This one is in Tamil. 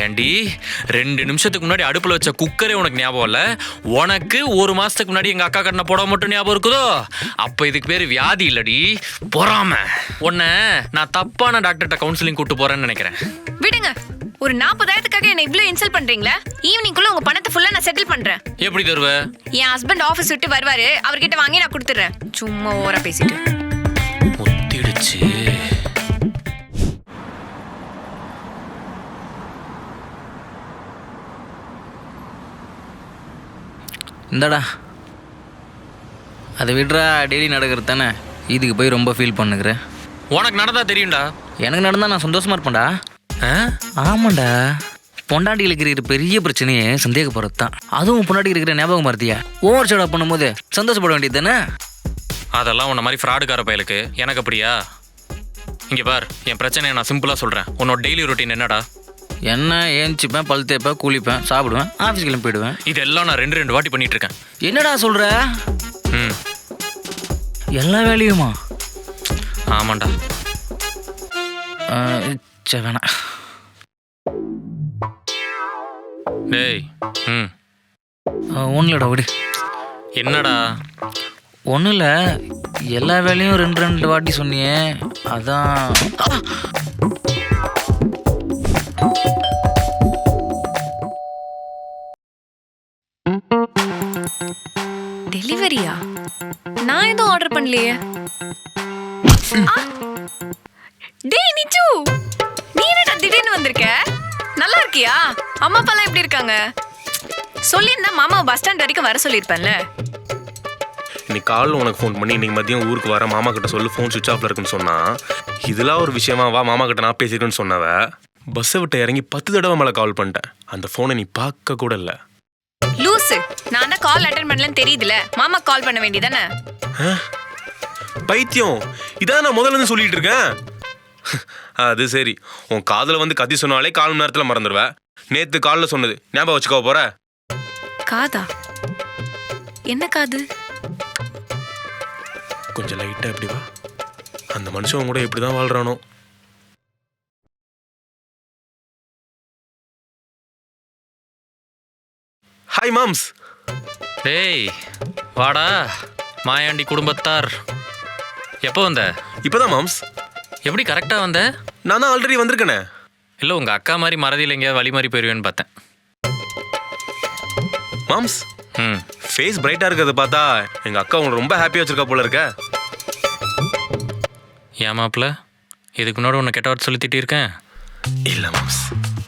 ஏண்டி 2 நிமிஷத்துக்கு முன்னாடி அடுப்புல வச்ச குக்கரே உனக்கு ஞாபகம் இல்ல? உனக்கு 1 மாசத்துக்கு முன்னாடி எங்க அக்கா கண்ண போட மட்டும் ஞாபகம் இருக்குதோ? அப்ப இதுக்கு பேரு வியாதி இல்லடி, பொறாம. உன்னை நான் தப்பான டாக்டர்கிட்ட கவுன்சிலிங் கூட்டு போறேன்னு நினைக்கிறேன். விடுங்க. ஒரு 40,000க்காக என்ன இவ்ளோ இன்சல்ட் பண்றீங்களா? ஈவினிங்குள்ள உங்க பணத்தை ஃபுல்லா நான் செட்டில் பண்றேன். எப்படி தருவ? என் ஹஸ்பண்ட் ஆபீஸ் விட்டு வருவாரு, அவர்கிட்ட வாங்கி நான் கொடுத்துறேன். சும்மா ஓவரா பேசிட்டு. முத்திடுச்சு. இந்தாடா, அதை விடுறா. டெய்லி நடக்கிறது தானே, இதுக்கு போய் ரொம்ப ஃபீல் பண்ணுகிற. உனக்கு நடந்தா தெரியும்டா. எனக்கு நடந்தால் நான் சந்தோஷமாக இருப்பேன்டா. ஆமாண்டா, பொண்டாட்டிகளுக்கு இருக்கிற பெரிய பிரச்சனையே சந்தேகப்படுறது தான். அதுவும் பொண்டாட்டிக்கு இருக்கிற ஞாபகம் மறதியா ஓவர் ஷேட் அப் பண்ணும்போது சந்தோஷப்பட வேண்டியது தானே. அதெல்லாம் உன்ன மாதிரி ஃப்ராடுக்கார பயலுக்கு. எனக்கு அப்படியா? இங்கே பார், என் பிரச்சனையை நான் சிம்பிளாக சொல்கிறேன். உன்னோட டெய்லி ரொட்டீன் என்னடா? என்ன, ஏஞ்சிப்பேன், பல் தேய்ப்பேன், குளிப்பேன், சாப்பிடுவேன், ஆஃபீஸ் கிளம்பி போயிடுவேன். இதெல்லாம் நான் 2 வாட்டி பண்ணிட்டு இருக்கேன். என்னடா சொல்கிற? ம், எல்லா வேலையுமா? ஆமாண்டா. வேணாம். டேய், ம், ஒன்றும் இல்லைடா, விடு. என்னடா? ஒன்றும் இல்லை, எல்லா வேலையும் 2 வாட்டி சொன்னியே, அதான். டெலிவரியா? நான் எதுவும் ஆர்டர் பண்ணலையே. டேய் நிச்சு, நீ என்னடா திடீர்னு வந்திருக்க? நல்லா இருக்கியா? அம்மா அப்பாலாம் எப்படி இருக்காங்க? சொல்லியிருந்தா மாமா பஸ் ஸ்டாண்ட் வரைக்கும் வர சொல்லியிருப்பேன்ல. இன்னைக்கு காலையில் உனக்கு ஃபோன் பண்ணி இன்னைக்கு மதியம் ஊருக்கு வர மாமா கிட்ட சொல்லு, ஃபோன் சுவிச் ஆஃப்ல இருக்குன்னு சொன்னா, இதெல்லாம் ஒரு விஷயமா? வா மாமா கிட்ட நான் பேசியிருக்கேன்னு சொன்னவ பஸ்ஸை விட்டு இறங்கி 10 தடவை மேலே கால் பண்ணிட்டேன். அந்த ஃபோனை நீ பார்க்க கூட இல்லை. லூசு, நான் தான் கால் அட்டென்ட் பண்ணலன்னு தெரியுதுல, மாமா கால் பண்ண வேண்டியதானே. பைத்தியம், இதான் நான் முதல்ல இருந்து சொல்லிட்டு இருக்கேன். அது சரி, உன் காதில் வந்து கத்தி சொன்னாலே 1/4 மணி நேரத்தில் மறந்துடுவேன். நேற்று காலில் சொன்னது ஞாபகம் வச்சுக்கோ போற? காதா? என்ன காது? கொஞ்சம் லைட்டாக எப்படி வா. அந்த மனுஷன் கூட எப்படி தான் வாழ்றானோ. Hi moms. டேய் வாடா, மாயாண்டி குடும்பத்தார். எப்போ வந்த? இப்போதான் மாம்ஸ். எப்படி கரெக்டாக வந்த? நான் தான் ஆல்ரெடி வந்திருக்கேனே. இல்லை, உங்கள் அக்கா மாதிரி மறதியில் எங்கேயா வழி மாதிரி போயிடுவேன்னு பார்த்தேன். மாம்ஸ், ம், ஃபேஸ் பிரைட்டாக இருக்கிறத பார்த்தா எங்கள் அக்கா உங்களை ரொம்ப ஹாப்பியாக வச்சிருக்கா போல இருக்க. ஏன் மாப்பிள்ள, இதுக்கு முன்னாடி உன்னை கெட்ட வார்த்தை சொல்லி திட்டியிருக்கேன்? இல்லை மாம்ஸ்,